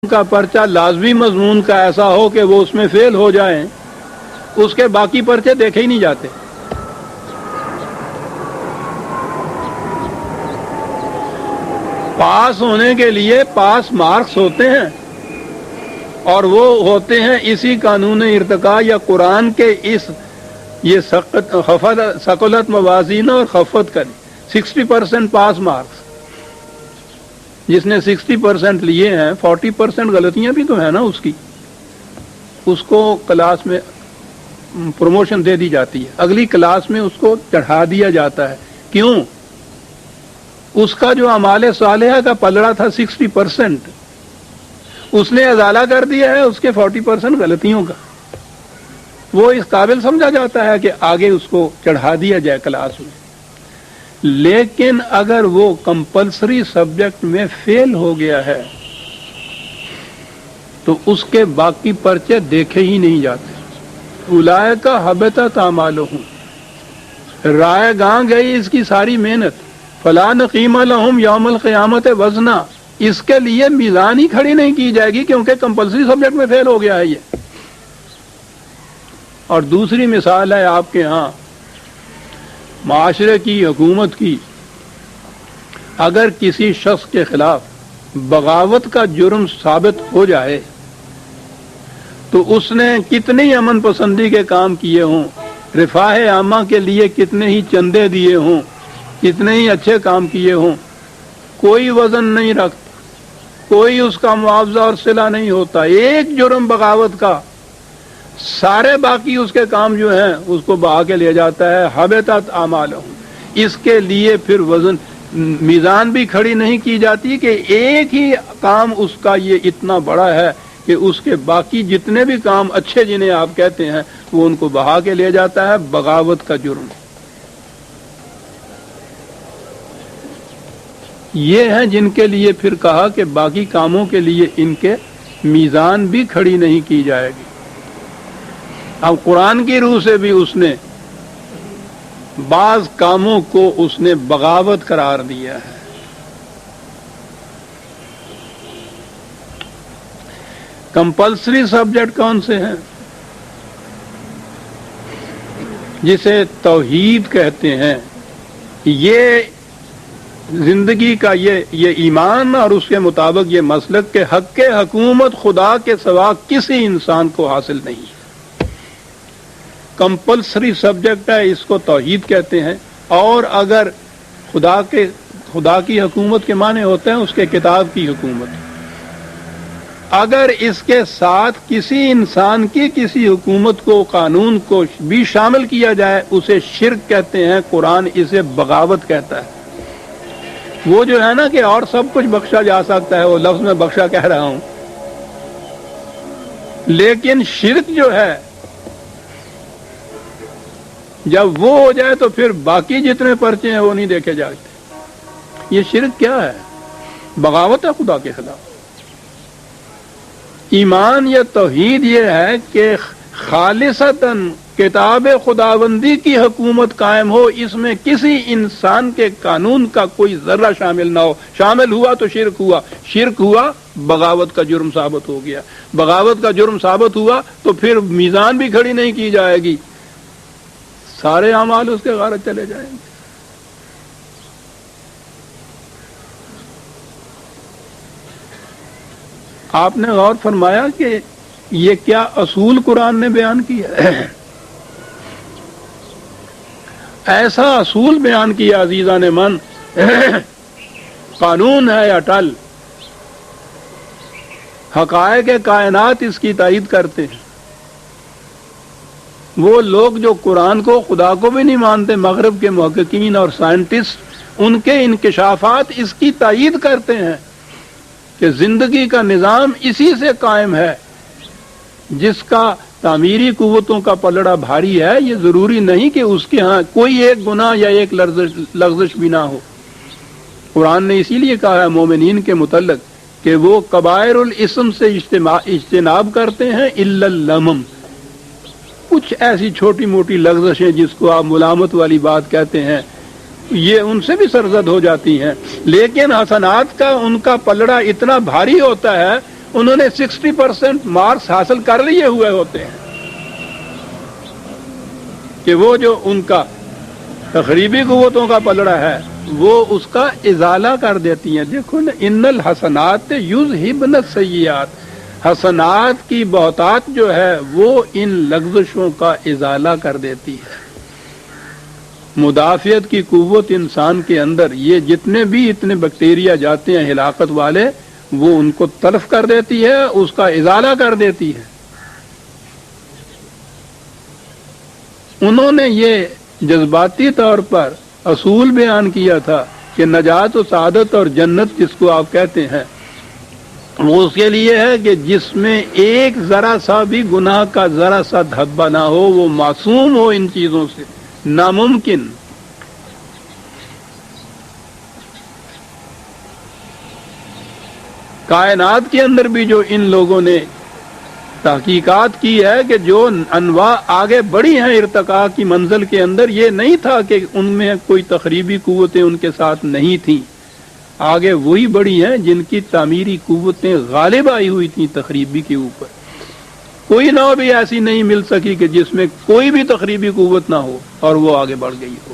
کا پرچہ لازمی مضمون کا ایسا ہو کہ وہ اس میں فیل ہو جائیں، اس کے باقی پرچے دیکھے ہی نہیں جاتے۔ پاس ہونے کے لیے پاس مارکس ہوتے ہیں، اور وہ ہوتے ہیں اسی قانون ارتقاء یا قرآن کے یہ ثقلت موازین اور خفت کری 60% پاس مارکس۔ جس نے 60% لیے ہیں 40% غلطیاں بھی تو ہیں نا اس کو کلاس میں پروموشن دے دی جاتی ہے، اگلی کلاس میں اس کو چڑھا دیا جاتا ہے۔ کیوں؟ اس کا جو اعمال صالحہ کا پلڑا تھا 60%، اس نے ازالہ کر دیا ہے اس کے 40% غلطیوں کا۔ وہ اس قابل سمجھا جاتا ہے کہ آگے اس کو چڑھا دیا جائے کلاس میں۔ لیکن اگر وہ کمپلسری سبجیکٹ میں فیل ہو گیا ہے تو اس کے باقی پرچے دیکھے ہی نہیں جاتے۔ اولئک حبطت اعمالہم، رائے گاں گئی اس کی ساری محنت۔ فلا نقیم لہم یوم القیامت وزنا، اس کے لیے میزان ہی کھڑی نہیں کی جائے گی کیونکہ کمپلسری سبجیکٹ میں فیل ہو گیا ہے یہ۔ اور دوسری مثال ہے آپ کے ہاں معاشرے کی، حکومت کی، اگر کسی شخص کے خلاف بغاوت کا جرم ثابت ہو جائے تو اس نے کتنے ہی امن پسندی کے کام کیے ہوں، رفاہ عامہ کے لیے کتنے ہی چندے دیے ہوں، کتنے ہی اچھے کام کیے ہوں، کوئی وزن نہیں رکھتا، کوئی اس کا معاوضہ اور صلہ نہیں ہوتا۔ ایک جرم بغاوت کا، سارے باقی اس کے کام جو ہیں اس کو بہا کے لے جاتا ہے۔ حبطت اعمالہم، اس کے لیے پھر وزن میزان بھی کھڑی نہیں کی جاتی کہ ایک ہی کام اس کا یہ اتنا بڑا ہے کہ اس کے باقی جتنے بھی کام اچھے جنہیں آپ کہتے ہیں وہ ان کو بہا کے لے جاتا ہے۔ بغاوت کا جرم یہ ہیں جن کے لیے پھر کہا کہ باقی کاموں کے لیے ان کے میزان بھی کھڑی نہیں کی جائے گی۔ اب قرآن کی روح سے بھی اس نے بعض کاموں کو اس نے بغاوت قرار دیا ہے۔ کمپلسری سبجیکٹ کون سے ہیں؟ جسے توحید کہتے ہیں، یہ زندگی کا یہ ایمان اور اس کے مطابق یہ مسلک کہ حق حکومت خدا کے سوا کسی انسان کو حاصل نہیں ہے۔ کمپلسری سبجیکٹ ہے، اس کو توحید کہتے ہیں۔ اور اگر خدا کی حکومت کے معنی ہوتے ہیں اس کے کتاب کی حکومت، اگر اس کے ساتھ کسی انسان کی کسی حکومت کو، قانون کو بھی شامل کیا جائے اسے شرک کہتے ہیں۔ قرآن اسے بغاوت کہتا ہے۔ وہ جو ہے نا کہ اور سب کچھ بخشا جا سکتا ہے، وہ لفظ میں بخشا کہہ رہا ہوں، لیکن شرک جو ہے جب وہ ہو جائے تو پھر باقی جتنے پرچے ہیں وہ نہیں دیکھے جاتے۔ یہ شرک کیا ہے؟ بغاوت ہے خدا کے خلاف۔ ایمان یا توحید یہ ہے کہ خالصتاً کتاب خداوندی کی حکومت قائم ہو، اس میں کسی انسان کے قانون کا کوئی ذرہ شامل نہ ہو۔ شامل ہوا تو شرک ہوا، شرک ہوا بغاوت کا جرم ثابت ہو گیا۔ بغاوت کا جرم ثابت ہوا تو پھر میزان بھی کھڑی نہیں کی جائے گی، سارے اعمال اس کے غارت چلے جائیں گے۔ آپ نے غور فرمایا کہ یہ کیا اصول قرآن نے بیان کیا ہے؟ ایسا اصول بیان کیا عزیزان من، قانون ہے اٹل، حقائق کائنات اس کی تائید کرتے ہیں۔ وہ لوگ جو قرآن کو، خدا کو بھی نہیں مانتے، مغرب کے محققین اور سائنٹسٹ، ان کے انکشافات اس کی تائید کرتے ہیں کہ زندگی کا نظام اسی سے قائم ہے۔ جس کا تعمیری قوتوں کا پلڑا بھاری ہے، یہ ضروری نہیں کہ اس کے ہاں کوئی ایک گناہ یا ایک لغزش بھی نہ ہو۔ قرآن نے اسی لیے کہا ہے مومنین کے متعلق کہ وہ کبائر الاسم سے اجتناب کرتے ہیں الا اللمم، کچھ ایسی چھوٹی موٹی لغزشیں جس کو آپ ملامت والی بات کہتے ہیں، یہ ان سے بھی سرزد ہو جاتی ہیں، لیکن حسنات کا ان کا پلڑا اتنا بھاری ہوتا ہے انہوں نے 60% مارکس حاصل کر لیے ہوئے ہوتے ہیں کہ وہ جو ان کا تخریبی قوتوں کا پلڑا ہے وہ اس کا ازالہ کر دیتی ہیں. دیکھو نا، ان الحسنات یذہبن السیئات، حسنات کی بہتات جو ہے وہ ان لغزشوں کا ازالہ کر دیتی ہے. مدافعت کی قوت انسان کے اندر یہ جتنے بھی اتنے بیکٹیریا جاتے ہیں ہلاکت والے، وہ ان کو تلف کر دیتی ہے، اس کا ازالہ کر دیتی ہے. انہوں نے یہ جذباتی طور پر اصول بیان کیا تھا کہ نجات و سعادت اور جنت جس کو آپ کہتے ہیں وہ اس کے لیے ہے کہ جس میں ایک ذرا سا بھی گناہ کا ذرا سا دھبا نہ ہو، وہ معصوم ہو ان چیزوں سے. ناممکن. کائنات کے اندر بھی جو ان لوگوں نے تحقیقات کی ہے کہ جو انواع آگے بڑھی ہیں ارتقاء کی منزل کے اندر، یہ نہیں تھا کہ ان میں کوئی تخریبی قوتیں ان کے ساتھ نہیں تھیں. آگے وہی بڑی ہیں جن کی تعمیری قوتیں غالب آئی ہوئی تھیں تخریبی کے اوپر. کوئی نو بھی ایسی نہیں مل سکی کہ جس میں کوئی بھی تخریبی قوت نہ ہو اور وہ آگے بڑھ گئی ہو.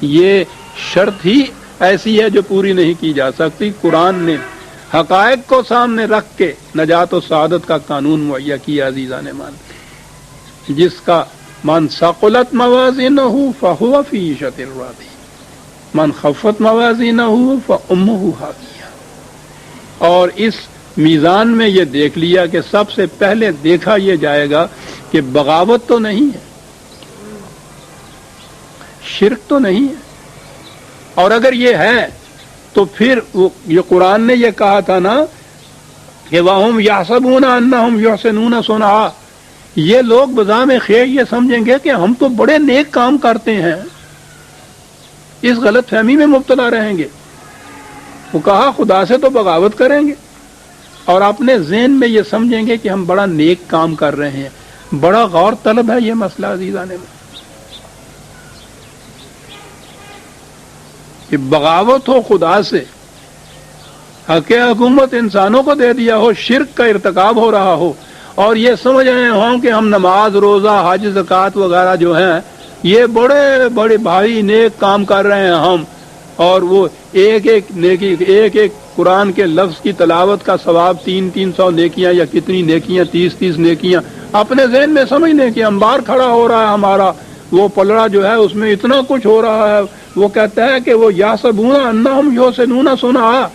یہ شرط ہی ایسی ہے جو پوری نہیں کی جا سکتی. قرآن نے حقائق کو سامنے رکھ کے نجات و سعادت کا قانون مہیا کیا. عزیزان مان، جس کا من ثقلت موازینہ فہو فی عیشۃ راضیہ من خفت موازینہ فامہ ہاویہ. اور اس میزان میں یہ دیکھ لیا کہ سب سے پہلے دیکھا یہ جائے گا کہ بغاوت تو نہیں ہے، شرک تو نہیں ہے، اور اگر یہ ہے تو پھر یہ قرآن نے یہ کہا تھا نا کہ وَهُمْ يَحْسَبُونَ أَنَّهُمْ يُحْسِنُونَ صُنْعًا، یہ لوگ بذام خیر یہ سمجھیں گے کہ ہم تو بڑے نیک کام کرتے ہیں، اس غلط فہمی میں مبتلا رہیں گے. وہ کہا خدا سے تو بغاوت کریں گے اور اپنے ذہن میں یہ سمجھیں گے کہ ہم بڑا نیک کام کر رہے ہیں. بڑا غور طلب ہے یہ مسئلہ عزیزان میں، کہ بغاوت ہو خدا سے، حق حکومت انسانوں کو دے دیا ہو، شرک کا ارتکاب ہو رہا ہو، اور یہ سمجھ رہے ہوں کہ ہم نماز، روزہ، حج، زکوٰۃ وغیرہ جو ہیں یہ بڑے بڑے بھائی نیک کام کر رہے ہیں ہم، اور وہ ایک ایک نیکی، ایک ایک قرآن کے لفظ کی تلاوت کا ثواب 300 نیکیاں یا کتنی نیکیاں، 30 نیکیاں اپنے ذہن میں سمجھنے کہ انبار کھڑا ہو رہا ہے ہمارا، وہ پلڑا جو ہے اس میں اتنا کچھ ہو رہا ہے. وہ کہتا ہے کہ وہ یحسبون انہم یحسنون صنعا،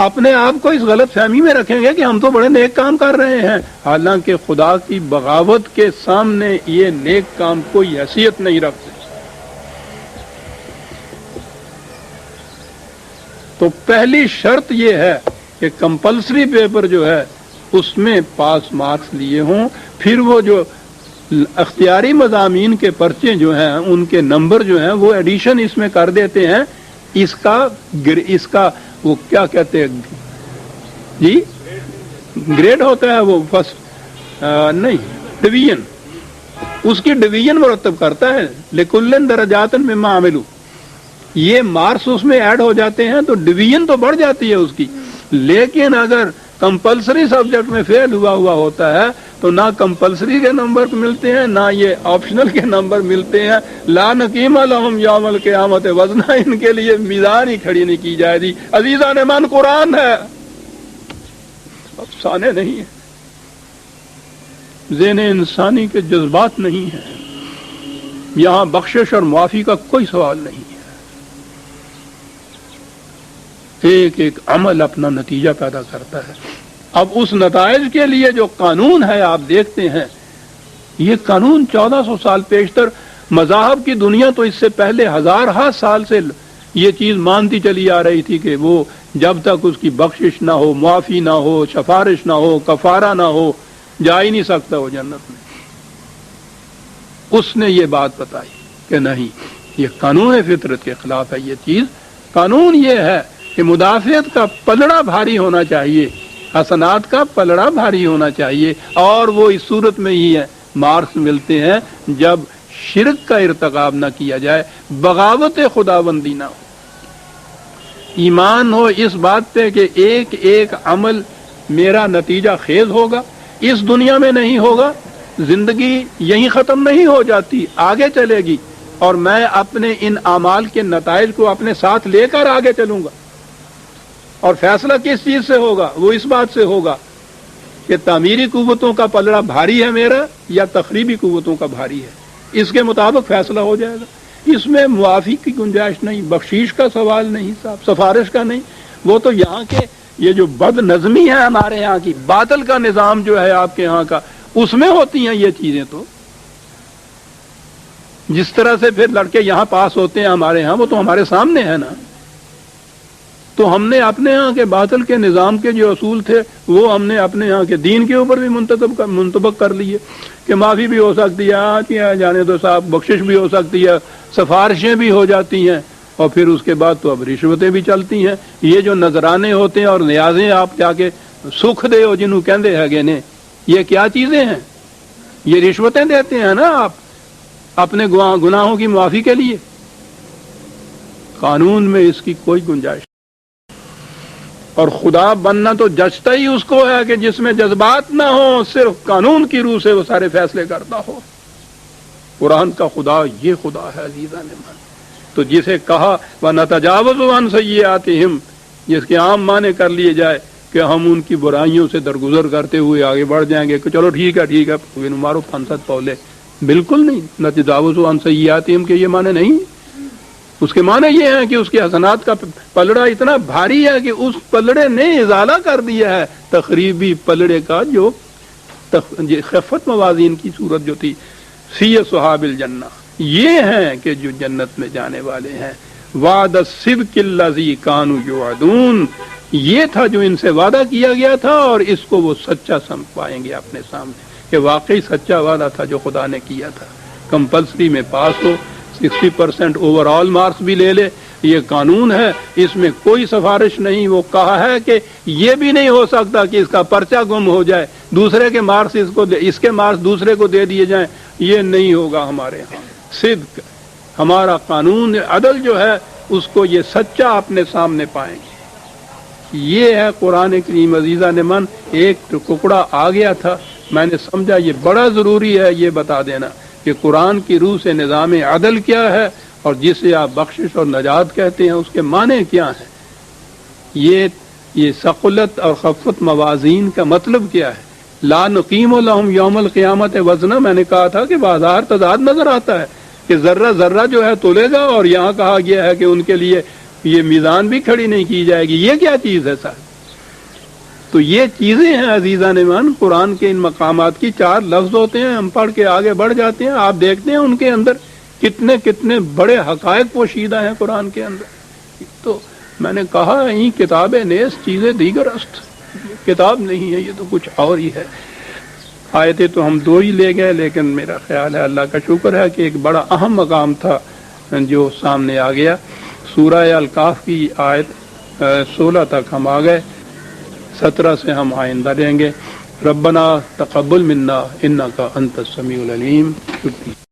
اپنے آپ کو اس غلط فہمی میں رکھیں گے کہ ہم تو بڑے نیک کام کر رہے ہیں، حالانکہ خدا کی بغاوت کے سامنے یہ نیک کام کوئی حیثیت نہیں رکھتے. تو پہلی شرط یہ ہے کہ کمپلسری پیپر جو ہے اس میں پاس مارکس لیے ہوں. پھر وہ جو اختیاری مضامین کے پرچے جو ہیں ان کے نمبر جو ہیں وہ ایڈیشن اس میں کر دیتے ہیں. اس کا وہ کیا کہتے ہیں جی، گریڈ ہوتا ہے، وہ فرسٹ نہیں، ڈویژن، اس کی ڈویژن مرتب کرتا ہے. لکل درجات مما عملوا، یہ مارکس اس میں ایڈ ہو جاتے ہیں تو ڈویژن تو بڑھ جاتی ہے اس کی. لیکن اگر کمپلسری سبجیکٹ میں فیل ہوا ہوتا ہے تو نہ کمپلسری کے نمبر ملتے ہیں نہ یہ آپشنل کے نمبر ملتے ہیں. لا نقیم لہم یوم القیامت وزنا، ان کے لیے میزان ہی کھڑی نہیں کی جائے گی. عزیزان من، قرآن ہے، افسانے نہیں ہے، ذہن انسانی کے جذبات نہیں ہیں. یہاں بخشش اور معافی کا کوئی سوال نہیں ہے. ایک ایک عمل اپنا نتیجہ پیدا کرتا ہے. اب اس نتائج کے لیے جو قانون ہے آپ دیکھتے ہیں، یہ قانون 1400 سال پیشتر، مذاہب کی دنیا تو اس سے پہلے ہزارہ سال سے یہ چیز مانتی چلی آ رہی تھی کہ وہ جب تک اس کی بخشش نہ ہو، معافی نہ ہو، سفارش نہ ہو، کفارہ نہ ہو، جا ہی نہیں سکتا وہ جنت میں. اس نے یہ بات بتائی کہ نہیں، یہ قانون فطرت کے خلاف ہے. یہ چیز قانون یہ ہے کہ مدافعت کا پلڑا بھاری ہونا چاہیے، حسنات کا پلڑا بھاری ہونا چاہیے، اور وہ اس صورت میں ہی ہے مارکس ملتے ہیں جب شرک کا ارتکاب نہ کیا جائے، بغاوت خداوندی نہ ہو، ایمان ہو اس بات پہ کہ ایک ایک عمل میرا نتیجہ خیز ہوگا، اس دنیا میں نہیں ہوگا، زندگی یہیں ختم نہیں ہو جاتی، آگے چلے گی، اور میں اپنے ان اعمال کے نتائج کو اپنے ساتھ لے کر آگے چلوں گا۔ اور فیصلہ کس چیز سے ہوگا؟ وہ اس بات سے ہوگا کہ تعمیری قوتوں کا پلڑا بھاری ہے میرا یا تخریبی قوتوں کا بھاری ہے، اس کے مطابق فیصلہ ہو جائے گا۔ اس میں معافی کی گنجائش نہیں، بخشیش کا سوال نہیں صاحب، سفارش کا نہیں، وہ تو یہاں کے یہ جو بد نظمی ہے ہمارے یہاں کی، باطل کا نظام جو ہے آپ کے یہاں کا، اس میں ہوتی ہیں یہ چیزیں۔ تو جس طرح سے پھر لڑکے یہاں پاس ہوتے ہیں ہمارے ہاں، وہ تو ہمارے سامنے ہے نا۔ تو ہم نے اپنے ہاں کے باطل کے نظام کے جو اصول تھے وہ ہم نے اپنے ہاں کے دین کے اوپر بھی منطبق کر لیے کہ معافی بھی ہو سکتی ہے، جانے دو صاحب، بخشش بھی ہو سکتی ہے، سفارشیں بھی ہو جاتی ہیں، اور پھر اس کے بعد تو اب رشوتیں بھی چلتی ہیں۔ یہ جو نذرانے ہوتے ہیں اور نیازیں آپ جا کے سکھ دے ہو جنہوں کہندے ہے گے نے، یہ کیا چیزیں ہیں؟ یہ رشوتیں دیتے ہیں نا آپ اپنے گناہوں کی معافی کے لیے۔ قانون میں اس کی کوئی گنجائش نہیں۔ اور خدا بننا تو جچتا ہی اس کو ہے کہ جس میں جذبات نہ ہو، صرف قانون کی روح سے وہ سارے فیصلے کرتا ہو۔ قرآن کا خدا یہ خدا ہے عزیزان من۔ تو جسے کہا وَنَتَجَاوَزُ عَنْ سَيِّئَاتِهِمْ، جس کے عام معنی کر لیے جائے کہ ہم ان کی برائیوں سے درگزر کرتے ہوئے آگے بڑھ جائیں گے کہ چلو ٹھیک ہے مارو پھنسد پولے، بالکل نہیں۔ نَتَجَاوَزُ عَنْ سَيِّئَاتِهِمْ کے یہ معنی نہیں، اس کے معنی یہ ہے کہ اس کے حسنات کا پلڑا اتنا بھاری ہے کہ اس پلڑے نے ازالہ کر دیا ہے تخریبی پلڑے کا، جو خفت موازین کی صورت جو تھی۔ سی صحاب الجنہ، یہ ہیں کہ جو جنت میں جانے والے ہیں۔ وعد الصدق الذی کانوا یوعدون، یہ تھا جو ان سے وعدہ کیا گیا تھا، اور اس کو وہ سچا سمجھ پائیں گے اپنے سامنے کہ واقعی سچا وعدہ تھا جو خدا نے کیا تھا۔ کمپلسری میں پاس ہو، 60% اوور آل مارکس بھی لے لے، یہ قانون ہے، اس میں کوئی سفارش نہیں۔ وہ کہا ہے کہ یہ بھی نہیں ہو سکتا کہ اس کا پرچہ گم ہو جائے، دوسرے کے مارکس اس کے مارکس دوسرے کو دے دیے جائیں، یہ نہیں ہوگا ہمارے ہاں۔ صدق ہمارا قانون عدل جو ہے اس کو یہ سچا اپنے سامنے پائیں گے۔ یہ ہے قرآن کریم عزیزان من۔ ایک ٹکڑا آ گیا تھا، میں نے سمجھا یہ بڑا ضروری ہے یہ بتا دینا کہ قرآن کی روح سے نظام عدل کیا ہے، اور جسے آپ بخشش اور نجات کہتے ہیں اس کے معنی کیا ہیں۔ یہ ثقلت اور خفت موازین کا مطلب کیا ہے؟ لا نقیم لہم یوم القیامت وزنا، میں نے کہا تھا کہ بازار تضاد نظر آتا ہے کہ ذرہ ذرہ جو ہے تولے گا، اور یہاں کہا گیا ہے کہ ان کے لیے یہ میزان بھی کھڑی نہیں کی جائے گی۔ یہ کیا چیز ہے صاحب؟ تو یہ چیزیں ہیں عزیزان من۔ قرآن کے ان مقامات کی 4 لفظ ہوتے ہیں، ہم پڑھ کے آگے بڑھ جاتے ہیں، آپ دیکھتے ہیں ان کے اندر کتنے کتنے بڑے حقائق پوشیدہ ہیں قرآن کے اندر۔ تو میں نے کہا یہ کتاب نیز چیزیں دیگر است، کتاب نہیں ہے، یہ تو کچھ اور ہی ہے۔ آیتیں تو ہم 2 ہی لے گئے، لیکن میرا خیال ہے اللہ کا شکر ہے کہ ایک بڑا اہم مقام تھا جو سامنے آ گیا۔ سورہ الکاف کی آیت 16 تک ہم آ گئے، 17 سے ہم آئندہ لیں گے۔ ربنا تقبل منا انک انت السمیع العلیم۔ شکریہ۔